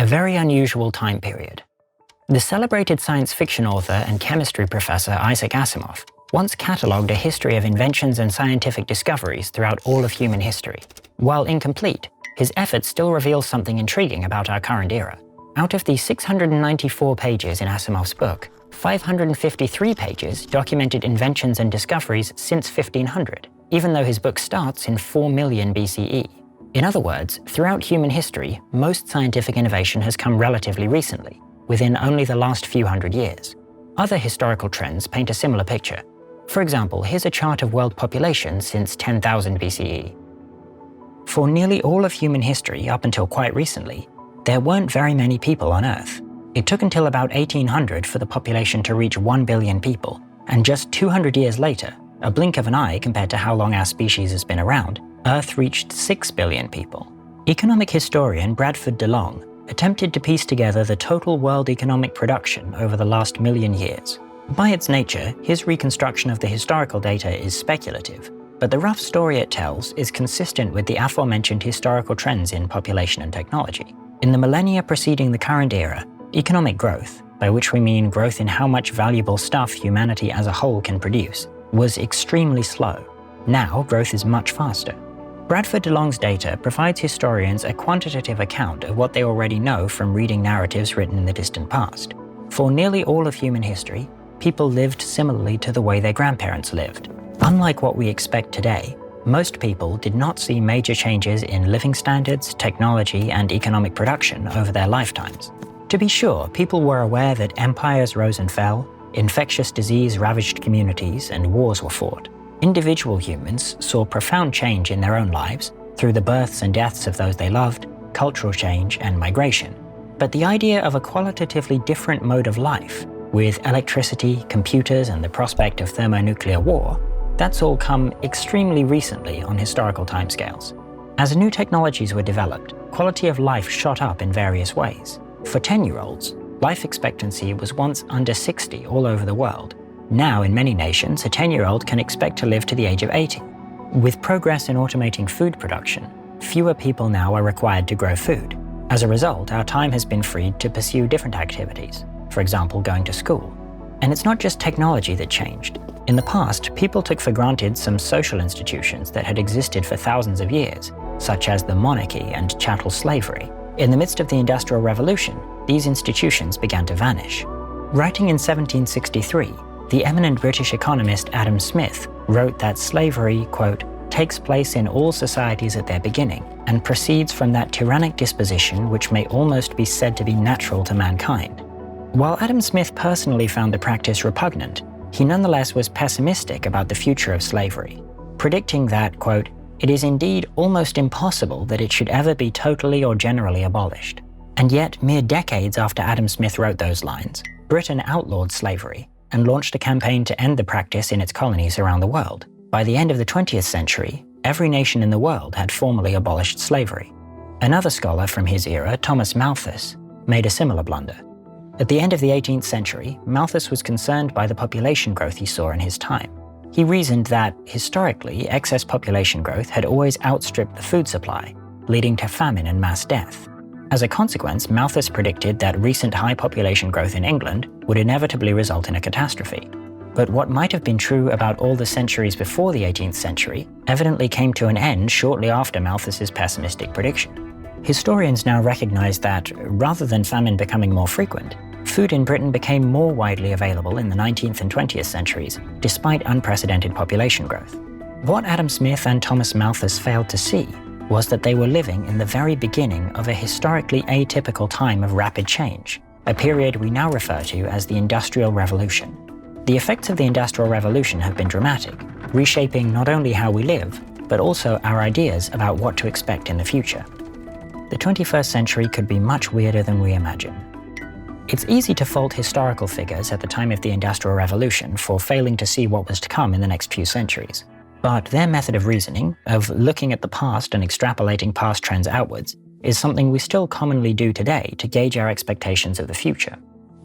A very unusual time period. The celebrated science fiction author and chemistry professor Isaac Asimov once catalogued a history of inventions and scientific discoveries throughout all of human history. While incomplete, his efforts still reveal something intriguing about our current era. Out of the 694 pages in Asimov's book, 553 pages documented inventions and discoveries since 1500, even though his book starts in 4 million BCE. In other words, throughout human history, most scientific innovation has come relatively recently, within only the last few hundred years. Other historical trends paint a similar picture. For example, here's a chart of world population since 10,000 BCE. For nearly all of human history up until quite recently, there weren't very many people on Earth. It took until about 1800 for the population to reach 1 billion people, and just 200 years later, a blink of an eye compared to how long our species has been around, Earth reached 6 billion people. Economic historian Bradford DeLong attempted to piece together the total world economic production over the last million years. By its nature, his reconstruction of the historical data is speculative, but the rough story it tells is consistent with the aforementioned historical trends in population and technology. In the millennia preceding the current era, economic growth, by which we mean growth in how much valuable stuff humanity as a whole can produce, was extremely slow. Now, growth is much faster. Bradford DeLong's data provides historians a quantitative account of what they already know from reading narratives written in the distant past. For nearly all of human history, people lived similarly to the way their grandparents lived. Unlike what we expect today, most people did not see major changes in living standards, technology, and economic production over their lifetimes. To be sure, people were aware that empires rose and fell, infectious disease ravaged communities, and wars were fought. Individual humans saw profound change in their own lives through the births and deaths of those they loved, cultural change, and migration. But the idea of a qualitatively different mode of life, with electricity, computers, and the prospect of thermonuclear war, that's all come extremely recently on historical timescales. As new technologies were developed, quality of life shot up in various ways. For 10-year-olds, life expectancy was once under 60 all over the world. Now, in many nations, a 10-year-old can expect to live to the age of 80. With progress in automating food production, fewer people now are required to grow food. As a result, our time has been freed to pursue different activities, for example, going to school. And it's not just technology that changed. In the past, people took for granted some social institutions that had existed for thousands of years, such as the monarchy and chattel slavery. In the midst of the Industrial Revolution, these institutions began to vanish. Writing in 1763, the eminent British economist Adam Smith wrote that slavery, quote, takes place in all societies at their beginning and proceeds from that tyrannic disposition which may almost be said to be natural to mankind. While Adam Smith personally found the practice repugnant, he nonetheless was pessimistic about the future of slavery, predicting that, quote, it is indeed almost impossible that it should ever be totally or generally abolished. And yet, mere decades after Adam Smith wrote those lines, Britain outlawed slavery and launched a campaign to end the practice in its colonies around the world. By the end of the 20th century, every nation in the world had formally abolished slavery. Another scholar from his era, Thomas Malthus, made a similar blunder. At the end of the 18th century, Malthus was concerned by the population growth he saw in his time. He reasoned that, historically, excess population growth had always outstripped the food supply, leading to famine and mass death. As a consequence, Malthus predicted that recent high population growth in England would inevitably result in a catastrophe. But what might have been true about all the centuries before the 18th century evidently came to an end shortly after Malthus's pessimistic prediction. Historians now recognize that, rather than famine becoming more frequent, food in Britain became more widely available in the 19th and 20th centuries, despite unprecedented population growth. What Adam Smith and Thomas Malthus failed to see was that they were living in the very beginning of a historically atypical time of rapid change, a period we now refer to as the Industrial Revolution. The effects of the Industrial Revolution have been dramatic, reshaping not only how we live, but also our ideas about what to expect in the future. The 21st century could be much weirder than we imagine. It's easy to fault historical figures at the time of the Industrial Revolution for failing to see what was to come in the next few centuries. But their method of reasoning, of looking at the past and extrapolating past trends outwards, is something we still commonly do today to gauge our expectations of the future.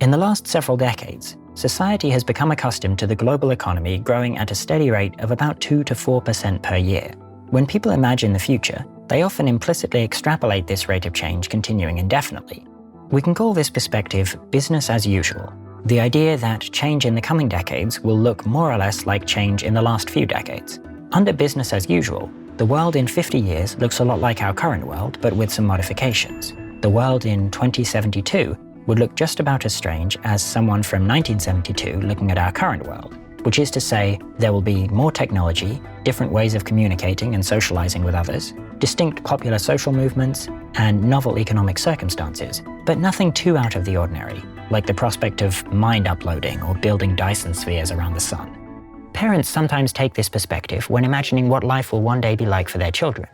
In the last several decades, society has become accustomed to the global economy growing at a steady rate of about 2 to 4% per year. When people imagine the future, they often implicitly extrapolate this rate of change continuing indefinitely. We can call this perspective business as usual, the idea that change in the coming decades will look more or less like change in the last few decades. Under business as usual, the world in 50 years looks a lot like our current world, but with some modifications. The world in 2072 would look just about as strange as someone from 1972 looking at our current world, which is to say, there will be more technology, different ways of communicating and socializing with others, distinct popular social movements, and novel economic circumstances, but nothing too out of the ordinary, like the prospect of mind uploading or building Dyson spheres around the sun. Parents sometimes take this perspective when imagining what life will one day be like for their children.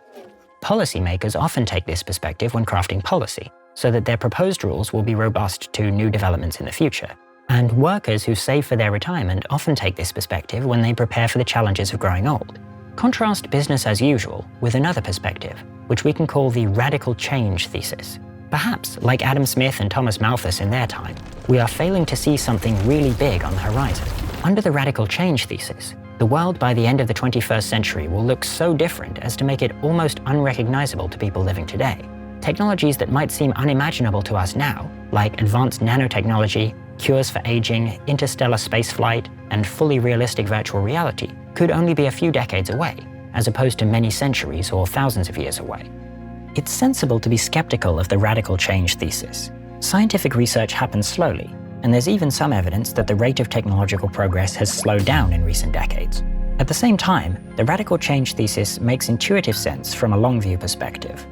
Policymakers often take this perspective when crafting policy, so that their proposed rules will be robust to new developments in the future. And workers who save for their retirement often take this perspective when they prepare for the challenges of growing old. Contrast business as usual with another perspective, which we can call the radical change thesis. Perhaps, like Adam Smith and Thomas Malthus in their time, we are failing to see something really big on the horizon. Under the radical change thesis, the world by the end of the 21st century will look so different as to make it almost unrecognizable to people living today. Technologies that might seem unimaginable to us now, like advanced nanotechnology, cures for aging, interstellar spaceflight, and fully realistic virtual reality, could only be a few decades away, as opposed to many centuries or thousands of years away. It's sensible to be skeptical of the radical change thesis. Scientific research happens slowly, and there's even some evidence that the rate of technological progress has slowed down in recent decades. At the same time, the radical change thesis makes intuitive sense from a long-view perspective.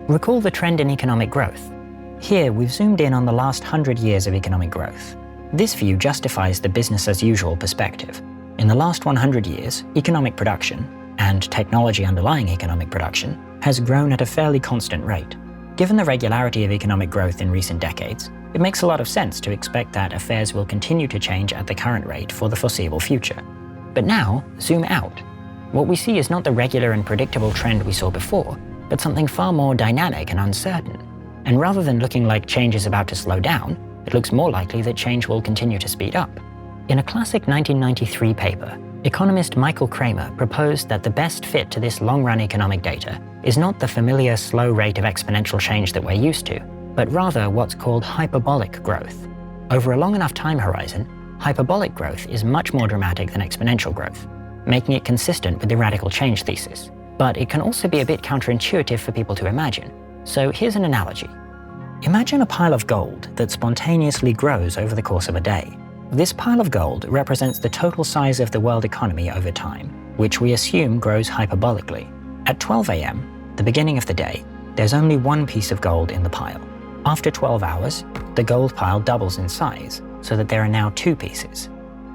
Recall the trend in economic growth. Here, we've zoomed in on the last 100 years of economic growth. This view justifies the business-as-usual perspective. In the last 100 years, economic production, and technology underlying economic production, has grown at a fairly constant rate. Given the regularity of economic growth in recent decades, it makes a lot of sense to expect that affairs will continue to change at the current rate for the foreseeable future. But now, zoom out. What we see is not the regular and predictable trend we saw before, but something far more dynamic and uncertain. And rather than looking like change is about to slow down, it looks more likely that change will continue to speed up. In a classic 1993 paper, economist Michael Kramer proposed that the best fit to this long-run economic data is not the familiar slow rate of exponential change that we're used to, but rather what's called hyperbolic growth. Over a long enough time horizon, hyperbolic growth is much more dramatic than exponential growth, making it consistent with the radical change thesis. But it can also be a bit counterintuitive for people to imagine. So here's an analogy. Imagine a pile of gold that spontaneously grows over the course of a day. This pile of gold represents the total size of the world economy over time, which we assume grows hyperbolically. At 12 a.m., the beginning of the day, there's only one piece of gold in the pile. After 12 hours, the gold pile doubles in size, so that there are now 2 pieces.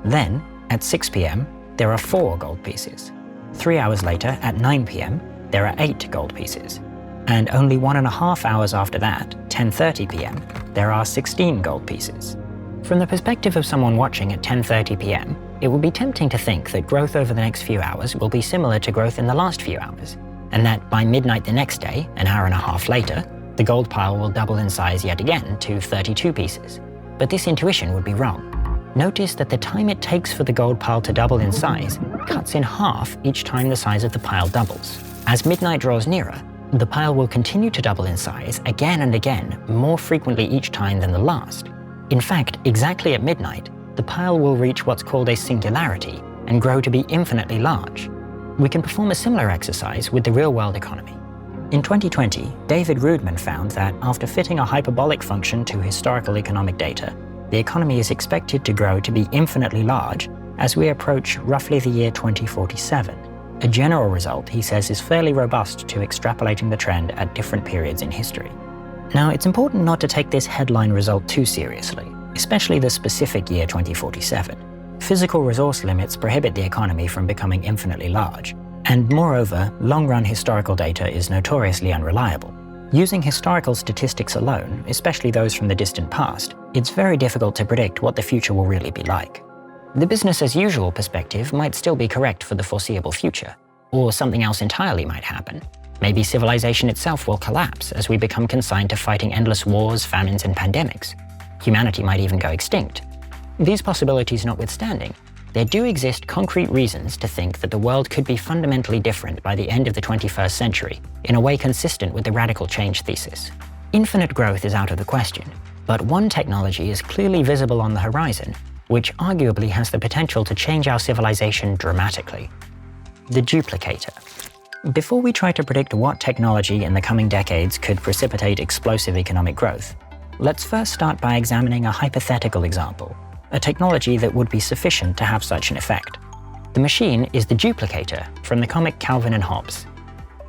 Then, at 6 p.m., there are 4 gold pieces. 3 hours later, at 9 p.m., there are 8 gold pieces. And only 1.5 hours after that, 10:30 p.m., there are 16 gold pieces. From the perspective of someone watching at 10:30 p.m., it will be tempting to think that growth over the next few hours will be similar to growth in the last few hours, and that by midnight the next day, an hour and a half later, the gold pile will double in size yet again to 32 pieces. But this intuition would be wrong. Notice that the time it takes for the gold pile to double in size cuts in half each time the size of the pile doubles. As midnight draws nearer, the pile will continue to double in size again and again, more frequently each time than the last. In fact, exactly at midnight, the pile will reach what's called a singularity and grow to be infinitely large. We can perform a similar exercise with the real-world economy. In 2020, David Rudman found that after fitting a hyperbolic function to historical economic data, the economy is expected to grow to be infinitely large as we approach roughly the year 2047. A general result, he says, is fairly robust to extrapolating the trend at different periods in history. Now, it's important not to take this headline result too seriously, especially the specific year 2047. Physical resource limits prohibit the economy from becoming infinitely large, and moreover, long-run historical data is notoriously unreliable. Using historical statistics alone, especially those from the distant past, it's very difficult to predict what the future will really be like. The business-as-usual perspective might still be correct for the foreseeable future, or something else entirely might happen. Maybe civilization itself will collapse as we become consigned to fighting endless wars, famines, and pandemics. Humanity might even go extinct. These possibilities notwithstanding, there do exist concrete reasons to think that the world could be fundamentally different by the end of the 21st century, in a way consistent with the radical change thesis. Infinite growth is out of the question, but one technology is clearly visible on the horizon, which arguably has the potential to change our civilization dramatically. The duplicator. Before we try to predict what technology in the coming decades could precipitate explosive economic growth, let's first start by examining a hypothetical example, a technology that would be sufficient to have such an effect. The machine is the duplicator from the comic Calvin and Hobbes.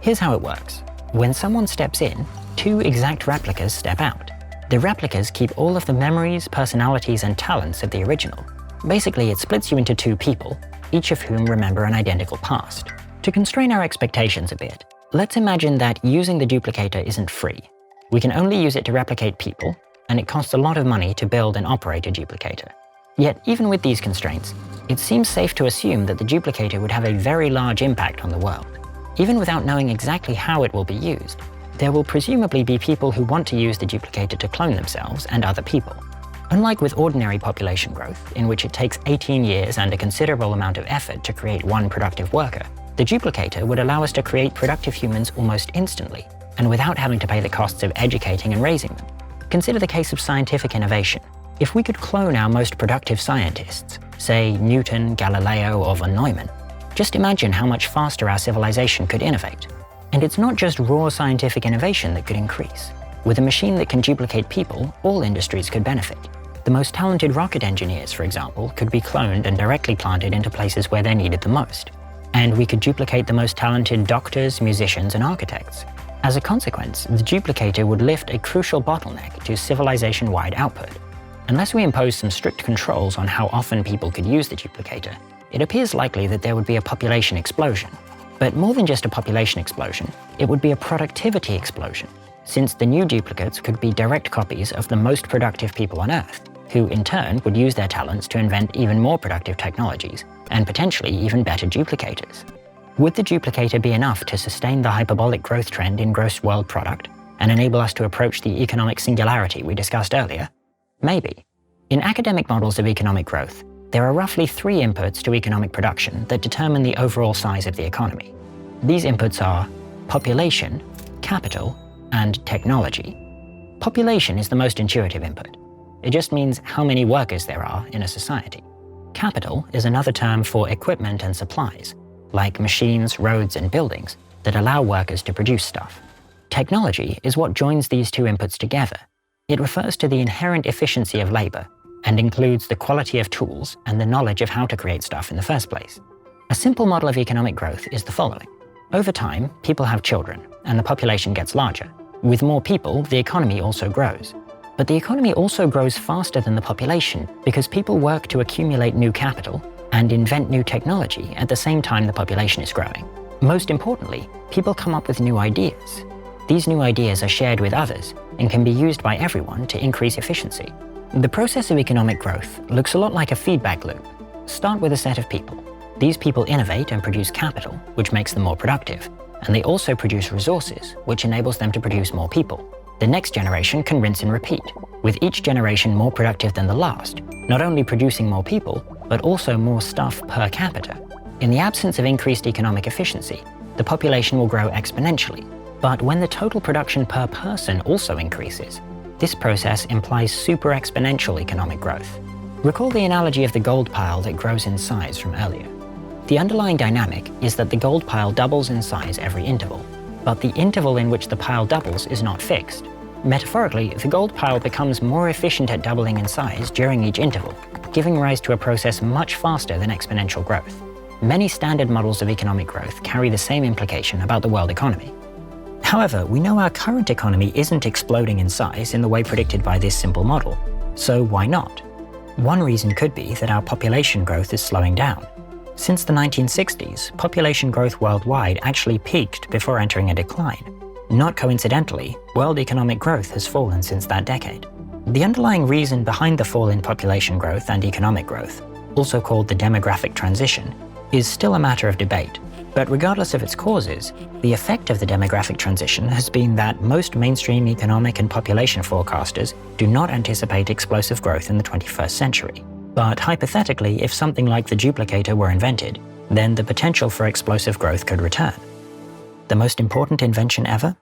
Here's how it works. When someone steps in, two exact replicas step out. The replicas keep all of the memories, personalities, and talents of the original. Basically, it splits you into two people, each of whom remember an identical past. To constrain our expectations a bit, let's imagine that using the duplicator isn't free. We can only use it to replicate people, and it costs a lot of money to build and operate a duplicator. Yet, even with these constraints, it seems safe to assume that the duplicator would have a very large impact on the world. Even without knowing exactly how it will be used, there will presumably be people who want to use the duplicator to clone themselves and other people. Unlike with ordinary population growth, in which it takes 18 years and a considerable amount of effort to create one productive worker, the duplicator would allow us to create productive humans almost instantly, and without having to pay the costs of educating and raising them. Consider the case of scientific innovation. If we could clone our most productive scientists, say Newton, Galileo, or von Neumann, just imagine how much faster our civilization could innovate. And it's not just raw scientific innovation that could increase. With a machine that can duplicate people, all industries could benefit. The most talented rocket engineers, for example, could be cloned and directly planted into places where they're needed the most. And we could duplicate the most talented doctors, musicians, and architects. As a consequence, the duplicator would lift a crucial bottleneck to civilization-wide output. Unless we impose some strict controls on how often people could use the duplicator, it appears likely that there would be a population explosion. But more than just a population explosion, it would be a productivity explosion, since the new duplicates could be direct copies of the most productive people on Earth, who in turn would use their talents to invent even more productive technologies, and potentially even better duplicators. Would the duplicator be enough to sustain the hyperbolic growth trend in gross world product, and enable us to approach the economic singularity we discussed earlier? Maybe. In academic models of economic growth, there are roughly three inputs to economic production that determine the overall size of the economy. These inputs are population, capital, and technology. Population is the most intuitive input. It just means how many workers there are in a society. Capital is another term for equipment and supplies, like machines, roads, and buildings that allow workers to produce stuff. Technology is what joins these two inputs together. It refers to the inherent efficiency of labor and includes the quality of tools and the knowledge of how to create stuff in the first place. A simple model of economic growth is the following. Over time, people have children, and the population gets larger. With more people, the economy also grows. But the economy also grows faster than the population because people work to accumulate new capital and invent new technology at the same time the population is growing. Most importantly, people come up with new ideas. These new ideas are shared with others and can be used by everyone to increase efficiency. The process of economic growth looks a lot like a feedback loop. Start with a set of people. These people innovate and produce capital, which makes them more productive, and they also produce resources, which enables them to produce more people. The next generation can rinse and repeat, with each generation more productive than the last, not only producing more people, but also more stuff per capita. In the absence of increased economic efficiency, the population will grow exponentially. But when the total production per person also increases, this process implies super-exponential economic growth. Recall the analogy of the gold pile that grows in size from earlier. The underlying dynamic is that the gold pile doubles in size every interval, but the interval in which the pile doubles is not fixed. Metaphorically, the gold pile becomes more efficient at doubling in size during each interval, giving rise to a process much faster than exponential growth. Many standard models of economic growth carry the same implication about the world economy. However, we know our current economy isn't exploding in size in the way predicted by this simple model. So why not? One reason could be that our population growth is slowing down. Since the 1960s, population growth worldwide actually peaked before entering a decline. Not coincidentally, world economic growth has fallen since that decade. The underlying reason behind the fall in population growth and economic growth, also called the demographic transition, is still a matter of debate. But regardless of its causes, the effect of the demographic transition has been that most mainstream economic and population forecasters do not anticipate explosive growth in the 21st century. But hypothetically, if something like the duplicator were invented, then the potential for explosive growth could return. The most important invention ever?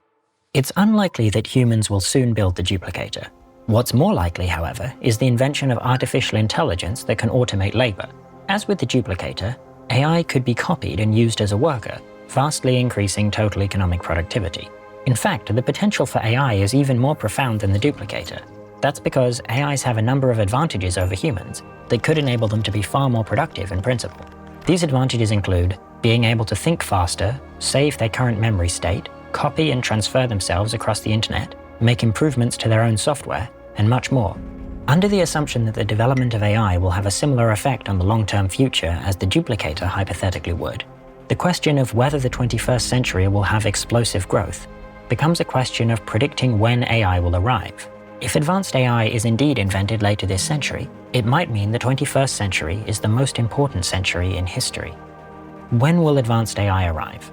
It's unlikely that humans will soon build the duplicator. What's more likely, however, is the invention of artificial intelligence that can automate labor. As with the duplicator, AI could be copied and used as a worker, vastly increasing total economic productivity. In fact, the potential for AI is even more profound than the duplicator. That's because AIs have a number of advantages over humans that could enable them to be far more productive in principle. These advantages include being able to think faster, save their current memory state, copy and transfer themselves across the internet, make improvements to their own software, and much more. Under the assumption that the development of AI will have a similar effect on the long-term future as the duplicator hypothetically would, the question of whether the 21st century will have explosive growth becomes a question of predicting when AI will arrive. If advanced AI is indeed invented later this century, it might mean the 21st century is the most important century in history. When will advanced AI arrive?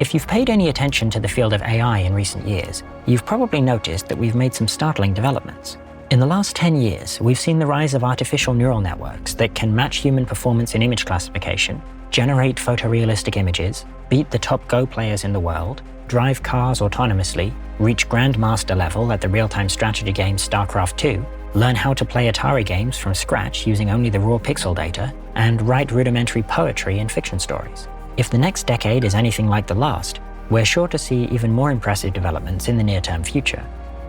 If you've paid any attention to the field of AI in recent years, you've probably noticed that we've made some startling developments. In the last 10 years, we've seen the rise of artificial neural networks that can match human performance in image classification, generate photorealistic images, beat the top Go players in the world, drive cars autonomously, reach Grandmaster level at the real-time strategy game StarCraft 2, learn how to play Atari games from scratch using only the raw pixel data, and write rudimentary poetry and fiction stories. If the next decade is anything like the last, we're sure to see even more impressive developments in the near-term future.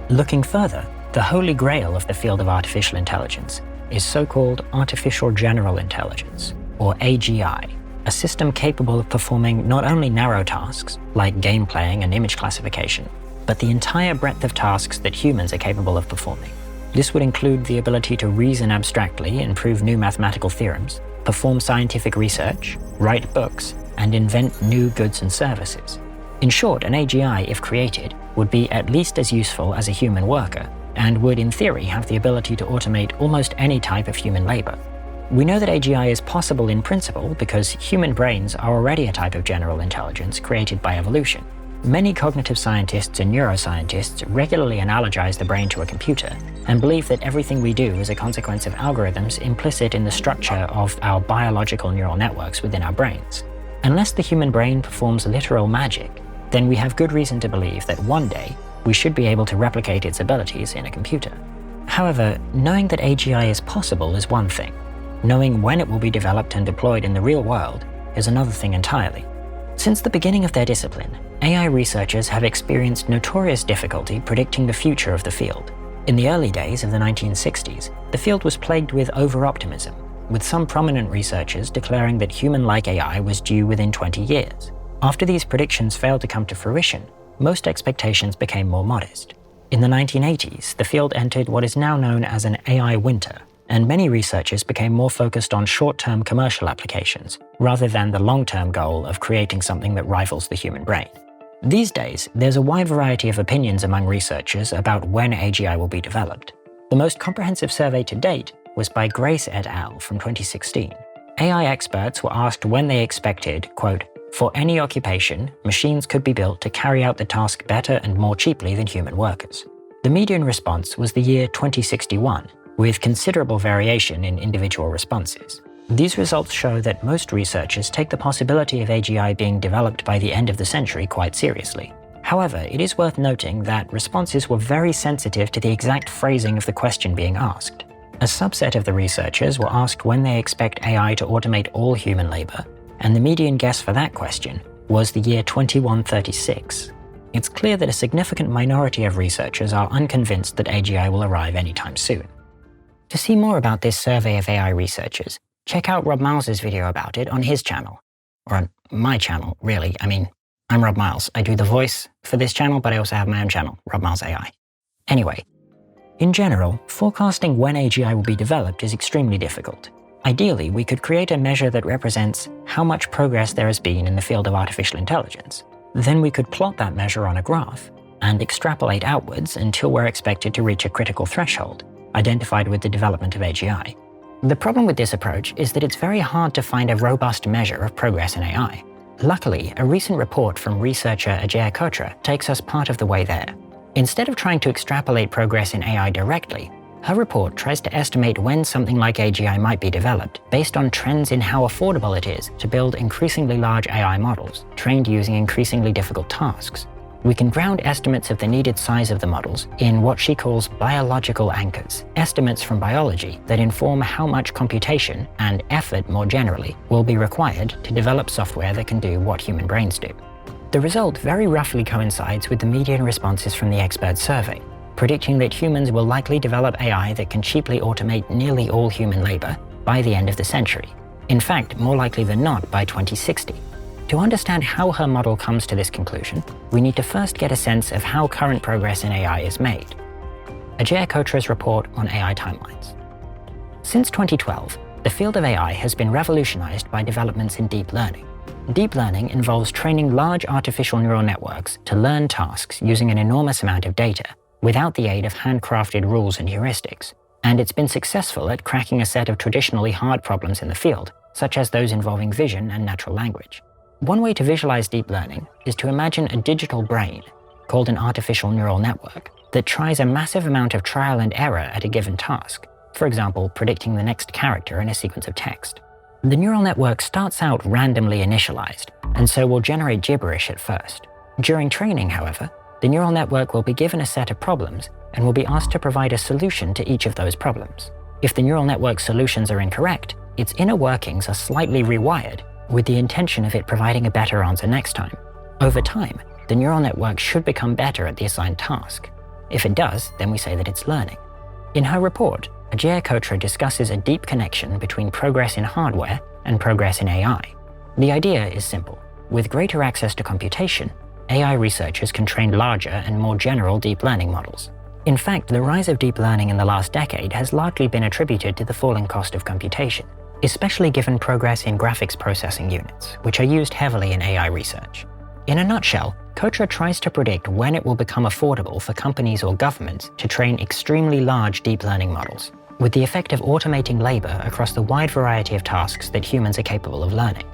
Looking further, the holy grail of the field of artificial intelligence is so-called artificial general intelligence, or AGI, a system capable of performing not only narrow tasks, like game playing and image classification, but the entire breadth of tasks that humans are capable of performing. This would include the ability to reason abstractly and prove new mathematical theorems, perform scientific research, write books, and invent new goods and services. In short, an AGI, if created, would be at least as useful as a human worker, and would in theory have the ability to automate almost any type of human labor. We know that AGI is possible in principle because human brains are already a type of general intelligence created by evolution. Many cognitive scientists and neuroscientists regularly analogize the brain to a computer and believe that everything we do is a consequence of algorithms implicit in the structure of our biological neural networks within our brains. Unless the human brain performs literal magic, then we have good reason to believe that one day we should be able to replicate its abilities in a computer. However, knowing that AGI is possible is one thing. Knowing when it will be developed and deployed in the real world is another thing entirely. Since the beginning of their discipline, AI researchers have experienced notorious difficulty predicting the future of the field. In the early days of the 1960s, the field was plagued with over-optimism, with some prominent researchers declaring that human-like AI was due within 20 years. After these predictions failed to come to fruition, most expectations became more modest. In the 1980s, the field entered what is now known as an AI winter, and many researchers became more focused on short-term commercial applications, rather than the long-term goal of creating something that rivals the human brain. These days, there's a wide variety of opinions among researchers about when AGI will be developed. The most comprehensive survey to date was by Grace et al. From 2016. AI experts were asked when they expected, quote, "For any occupation, machines could be built to carry out the task better and more cheaply than human workers." The median response was the year 2061, with considerable variation in individual responses. These results show that most researchers take the possibility of AGI being developed by the end of the century quite seriously. However, it is worth noting that responses were very sensitive to the exact phrasing of the question being asked. A subset of the researchers were asked when they expect AI to automate all human labor, and the median guess for that question was the year 2136. It's clear that a significant minority of researchers are unconvinced that AGI will arrive anytime soon. To see more about this survey of AI researchers, check out Rob Miles's video about it on his channel. Or on my channel, really. I mean, I'm Rob Miles. I do the voice for this channel, but I also have my own channel, Rob Miles AI. Anyway, in general, forecasting when AGI will be developed is extremely difficult. Ideally, we could create a measure that represents how much progress there has been in the field of artificial intelligence. Then we could plot that measure on a graph and extrapolate outwards until we're expected to reach a critical threshold, identified with the development of AGI. The problem with this approach is that it's very hard to find a robust measure of progress in AI. Luckily, a recent report from researcher Ajeya Cotra takes us part of the way there. Instead of trying to extrapolate progress in AI directly, her report tries to estimate when something like AGI might be developed based on trends in how affordable it is to build increasingly large AI models trained using increasingly difficult tasks. We can ground estimates of the needed size of the models in what she calls biological anchors, estimates from biology that inform how much computation, and effort more generally, will be required to develop software that can do what human brains do. The result very roughly coincides with the median responses from the expert survey, predicting that humans will likely develop AI that can cheaply automate nearly all human labor by the end of the century. In fact, more likely than not by 2060. To understand how her model comes to this conclusion, we need to first get a sense of how current progress in AI is made. Ajeya Cotra's report on AI timelines. Since 2012, the field of AI has been revolutionized by developments in deep learning. Deep learning involves training large artificial neural networks to learn tasks using an enormous amount of data, without the aid of handcrafted rules and heuristics. And it's been successful at cracking a set of traditionally hard problems in the field, such as those involving vision and natural language. One way to visualize deep learning is to imagine a digital brain, called an artificial neural network, that tries a massive amount of trial and error at a given task, for example, predicting the next character in a sequence of text. The neural network starts out randomly initialized, and so will generate gibberish at first. During training, however, the neural network will be given a set of problems and will be asked to provide a solution to each of those problems. If the neural network's solutions are incorrect, its inner workings are slightly rewired with the intention of it providing a better answer next time. Over time, the neural network should become better at the assigned task. If it does, then we say that it's learning. In her report, Ajeya Cotra discusses a deep connection between progress in hardware and progress in AI. The idea is simple. With greater access to computation, AI researchers can train larger and more general deep learning models. In fact, the rise of deep learning in the last decade has largely been attributed to the falling cost of computation, especially given progress in graphics processing units, which are used heavily in AI research. In a nutshell, Cotra tries to predict when it will become affordable for companies or governments to train extremely large deep learning models, with the effect of automating labor across the wide variety of tasks that humans are capable of learning.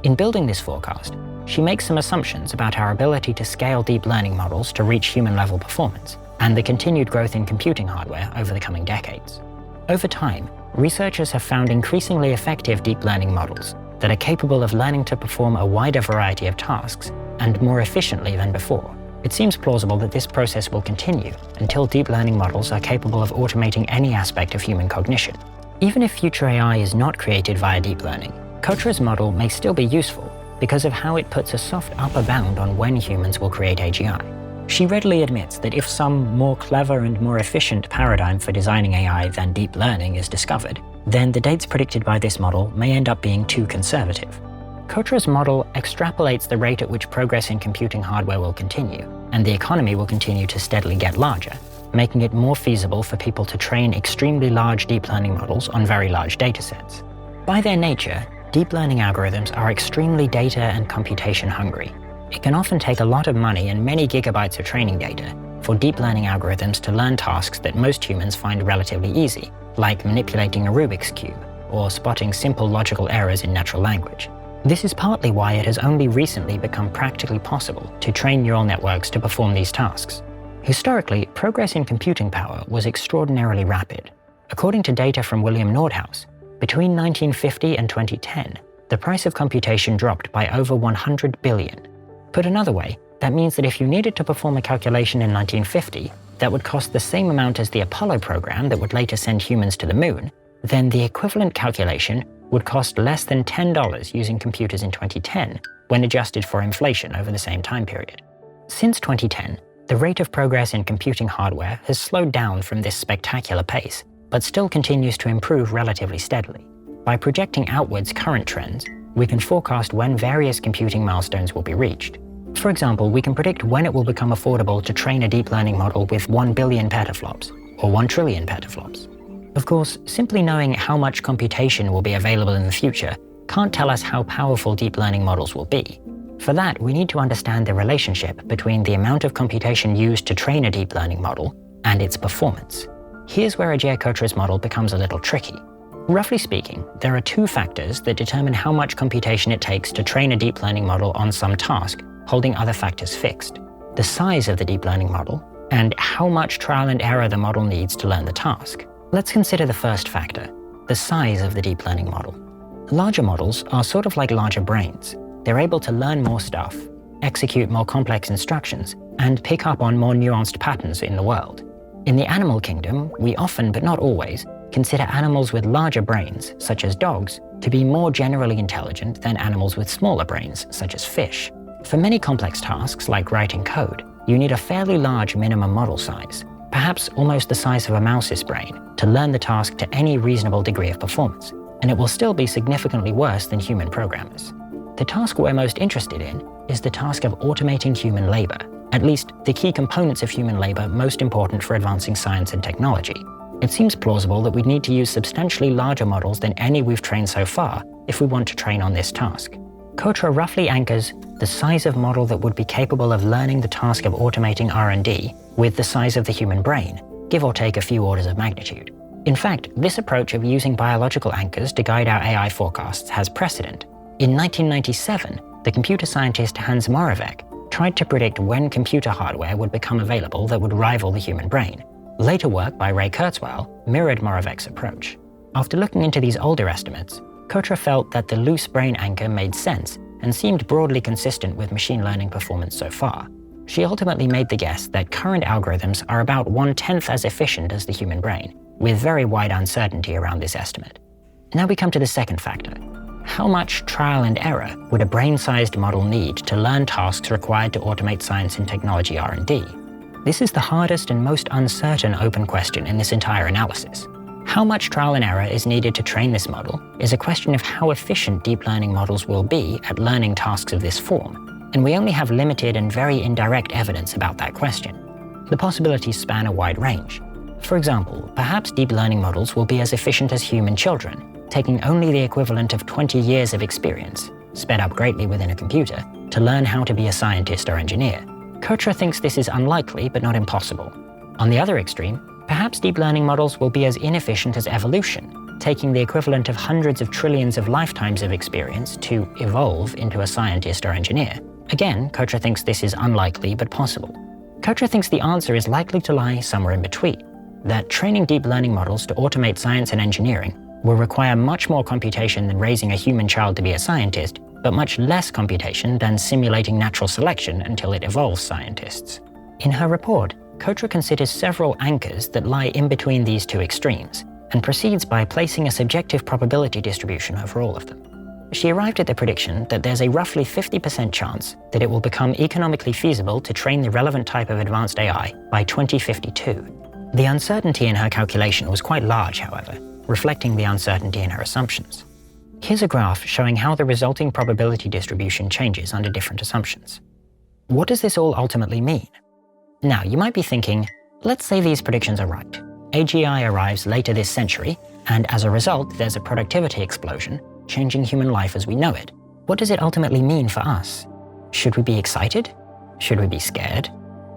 In building this forecast, she makes some assumptions about our ability to scale deep learning models to reach human-level performance, and the continued growth in computing hardware over the coming decades. Over time, researchers have found increasingly effective deep learning models that are capable of learning to perform a wider variety of tasks and more efficiently than before. It seems plausible that this process will continue until deep learning models are capable of automating any aspect of human cognition. Even if future AI is not created via deep learning, Cotra's model may still be useful because of how it puts a soft upper bound on when humans will create AGI. She readily admits that if some more clever and more efficient paradigm for designing AI than deep learning is discovered, then the dates predicted by this model may end up being too conservative. Cotra's model extrapolates the rate at which progress in computing hardware will continue, and the economy will continue to steadily get larger, making it more feasible for people to train extremely large deep learning models on very large datasets. By their nature, deep learning algorithms are extremely data and computation hungry. It can often take a lot of money and many gigabytes of training data for deep learning algorithms to learn tasks that most humans find relatively easy, like manipulating a Rubik's Cube or spotting simple logical errors in natural language. This is partly why it has only recently become practically possible to train neural networks to perform these tasks. Historically, progress in computing power was extraordinarily rapid. According to data from William Nordhaus, between 1950 and 2010, the price of computation dropped by over 100 billion. Put another way, that means that if you needed to perform a calculation in 1950 that would cost the same amount as the Apollo program that would later send humans to the moon, then the equivalent calculation would cost less than $10 using computers in 2010 when adjusted for inflation over the same time period. Since 2010, the rate of progress in computing hardware has slowed down from this spectacular pace, but still continues to improve relatively steadily. By projecting outwards current trends, we can forecast when various computing milestones will be reached. For example, we can predict when it will become affordable to train a deep learning model with 1 billion petaflops, or 1 trillion petaflops. Of course, simply knowing how much computation will be available in the future can't tell us how powerful deep learning models will be. For that, we need to understand the relationship between the amount of computation used to train a deep learning model and its performance. Here's where Ajeya Cotra's model becomes a little tricky. Roughly speaking, there are two factors that determine how much computation it takes to train a deep learning model on some task, holding other factors fixed: the size of the deep learning model and how much trial and error the model needs to learn the task. Let's consider the first factor, the size of the deep learning model. Larger models are sort of like larger brains. They're able to learn more stuff, execute more complex instructions, and pick up on more nuanced patterns in the world. In the animal kingdom, we often, but not always, consider animals with larger brains, such as dogs, to be more generally intelligent than animals with smaller brains, such as fish. For many complex tasks, like writing code, you need a fairly large minimum model size, perhaps almost the size of a mouse's brain, to learn the task to any reasonable degree of performance, and it will still be significantly worse than human programmers. The task we're most interested in is the task of automating human labor, at least the key components of human labor most important for advancing science and technology. It seems plausible that we'd need to use substantially larger models than any we've trained so far if we want to train on this task. Cotra roughly anchors the size of model that would be capable of learning the task of automating R&D with the size of the human brain, give or take a few orders of magnitude. In fact, this approach of using biological anchors to guide our AI forecasts has precedent. In 1997, the computer scientist Hans Moravec tried to predict when computer hardware would become available that would rival the human brain. Later work by Ray Kurzweil mirrored Moravec's approach. After looking into these older estimates, Cotra felt that the loose brain anchor made sense and seemed broadly consistent with machine learning performance so far. She ultimately made the guess that current algorithms are about 1/10 as efficient as the human brain, with very wide uncertainty around this estimate. Now we come to the second factor. How much trial and error would a brain-sized model need to learn tasks required to automate science and technology R&D? This is the hardest and most uncertain open question in this entire analysis. How much trial and error is needed to train this model is a question of how efficient deep learning models will be at learning tasks of this form, and we only have limited and very indirect evidence about that question. The possibilities span a wide range. For example, perhaps deep learning models will be as efficient as human children, taking only the equivalent of 20 years of experience, sped up greatly within a computer, to learn how to be a scientist or engineer. Cotra thinks this is unlikely but not impossible. On the other extreme, perhaps deep learning models will be as inefficient as evolution, taking the equivalent of hundreds of trillions of lifetimes of experience to evolve into a scientist or engineer. Again, Cotra thinks this is unlikely but possible. Cotra thinks the answer is likely to lie somewhere in between, that training deep learning models to automate science and engineering will require much more computation than raising a human child to be a scientist, but much less computation than simulating natural selection until it evolves scientists. In her report, Cotra considers several anchors that lie in between these two extremes, and proceeds by placing a subjective probability distribution over all of them. She arrived at the prediction that there's a roughly 50% chance that it will become economically feasible to train the relevant type of advanced AI by 2052. The uncertainty in her calculation was quite large, however, reflecting the uncertainty in her assumptions. Here's a graph showing how the resulting probability distribution changes under different assumptions. What does this all ultimately mean? Now, you might be thinking, let's say these predictions are right. AGI arrives later this century, and as a result, there's a productivity explosion, changing human life as we know it. What does it ultimately mean for us? Should we be excited? Should we be scared?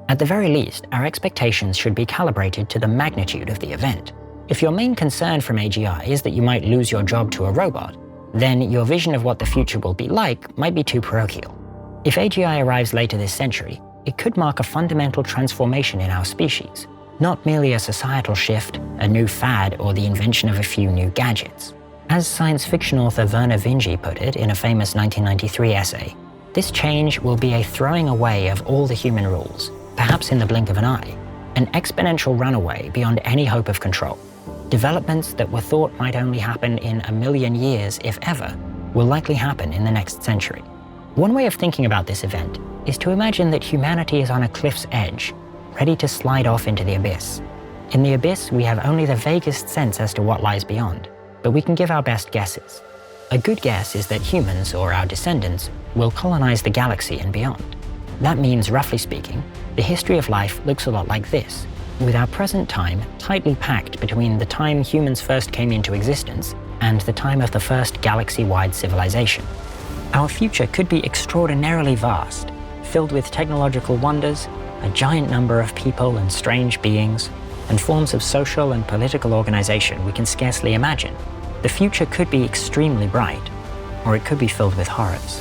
At the very least, our expectations should be calibrated to the magnitude of the event. If your main concern from AGI is that you might lose your job to a robot, then your vision of what the future will be like might be too parochial. If AGI arrives later this century, it could mark a fundamental transformation in our species, not merely a societal shift, a new fad, or the invention of a few new gadgets. As science fiction author Vernor Vinge put it in a famous 1993 essay, this change will be a throwing away of all the human rules, perhaps in the blink of an eye, an exponential runaway beyond any hope of control. Developments that were thought might only happen in 1,000,000 years, if ever, will likely happen in the next century. One way of thinking about this event is to imagine that humanity is on a cliff's edge, ready to slide off into the abyss. In the abyss, we have only the vaguest sense as to what lies beyond, but we can give our best guesses. A good guess is that humans, or our descendants, will colonize the galaxy and beyond. That means, roughly speaking, the history of life looks a lot like this, with our present time tightly packed between the time humans first came into existence and the time of the first galaxy-wide civilization. Our future could be extraordinarily vast, filled with technological wonders, a giant number of people and strange beings, and forms of social and political organization we can scarcely imagine. The future could be extremely bright, or it could be filled with horrors.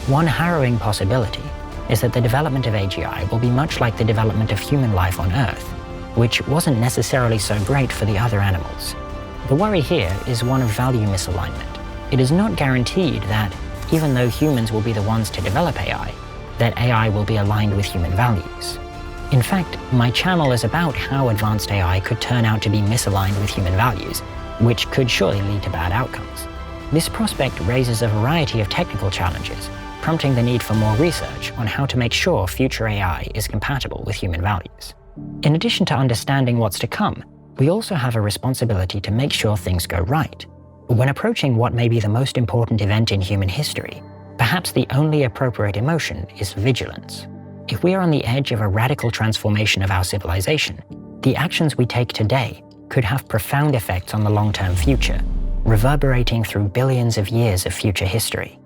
One harrowing possibility is that the development of AGI will be much like the development of human life on Earth, which wasn't necessarily so great for the other animals. The worry here is one of value misalignment. It is not guaranteed that, even though humans will be the ones to develop AI, that AI will be aligned with human values. In fact, my channel is about how advanced AI could turn out to be misaligned with human values, which could surely lead to bad outcomes. This prospect raises a variety of technical challenges, prompting the need for more research on how to make sure future AI is compatible with human values. In addition to understanding what's to come, we also have a responsibility to make sure things go right. When approaching what may be the most important event in human history, perhaps the only appropriate emotion is vigilance. If we are on the edge of a radical transformation of our civilization, the actions we take today could have profound effects on the long-term future, reverberating through billions of years of future history.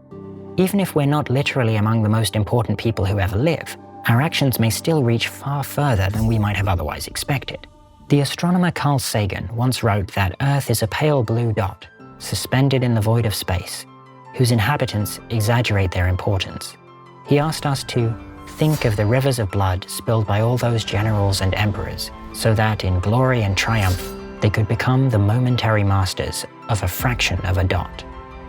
Even if we're not literally among the most important people who ever live, our actions may still reach far further than we might have otherwise expected. The astronomer Carl Sagan once wrote that Earth is a pale blue dot, suspended in the void of space, whose inhabitants exaggerate their importance. He asked us to think of the rivers of blood spilled by all those generals and emperors, so that in glory and triumph, they could become the momentary masters of a fraction of a dot.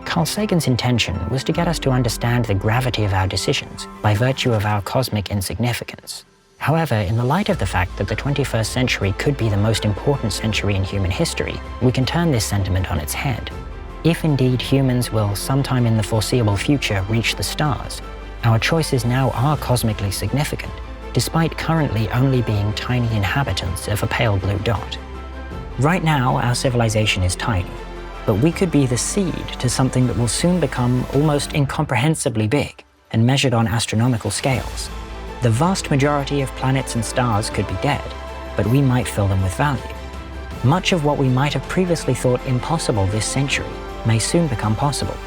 Carl Sagan's intention was to get us to understand the gravity of our decisions by virtue of our cosmic insignificance. However, in the light of the fact that the 21st century could be the most important century in human history, we can turn this sentiment on its head. If indeed humans will sometime in the foreseeable future reach the stars, our choices now are cosmically significant, despite currently only being tiny inhabitants of a pale blue dot. Right now, our civilization is tiny, but we could be the seed to something that will soon become almost incomprehensibly big and measured on astronomical scales. The vast majority of planets and stars could be dead, but we might fill them with value. Much of what we might have previously thought impossible this century may soon become possible.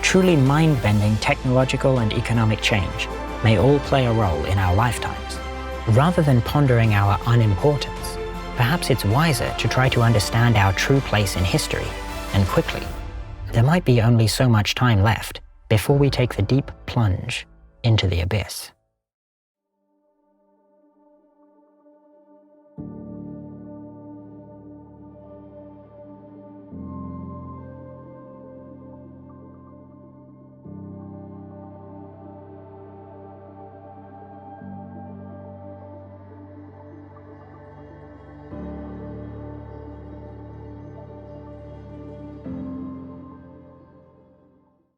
Truly mind-bending technological and economic change may all play a role in our lifetimes. Rather than pondering our unimportance, perhaps it's wiser to try to understand our true place in history, and quickly. There might be only so much time left before we take the deep plunge into the abyss.